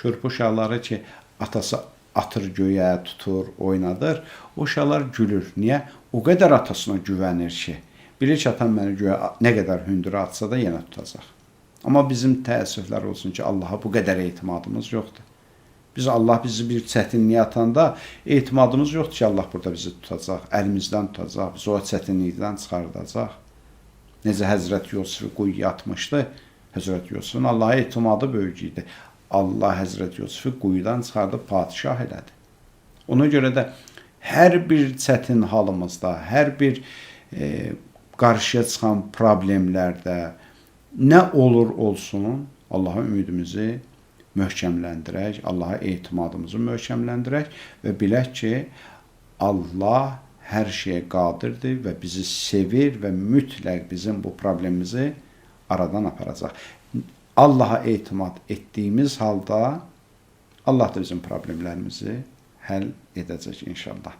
körpə uşaqları ki, atası atır göyə, tutur, oynadır. O uşaqlar gülür. Niyə? O qədər atasına güvənir ki, bilir ki, atam məni göyə nə qədər hündürə atsa da yenə tutacaq. Amma bizim təəssüflər olsun ki, Allaha bu qədər etimadımız yoxdur. Allah bizi bir çətinliyə atanda etimadımız yoxdur ki, Allah burada bizi tutacaq, əlimizdən tutacaq, bizi o çətinlikdən çıxardacaq. Necə Həzrət Yusifi quyuya atmışdı, Həzrət Yusifin Allaha etimadı böyük idi. Allah Həzrət Yusifi quyudan çıxardıb padişah elədi. Ona görə də hər bir çətin halımızda, hər bir qarşıya çıxan problemlərdə nə olur olsun, Allaha ümidimizi möhkəmləndirək, Allaha etimadımızı möhkəmləndirək və bilək ki, Allah hər şeyə qadirdir və bizi sevir və mütləq bizim bu problemimizi aradan aparacaq. Allaha etimad etdiyimiz halda Allah da bizim problemlərimizi həll edəcək inşallah.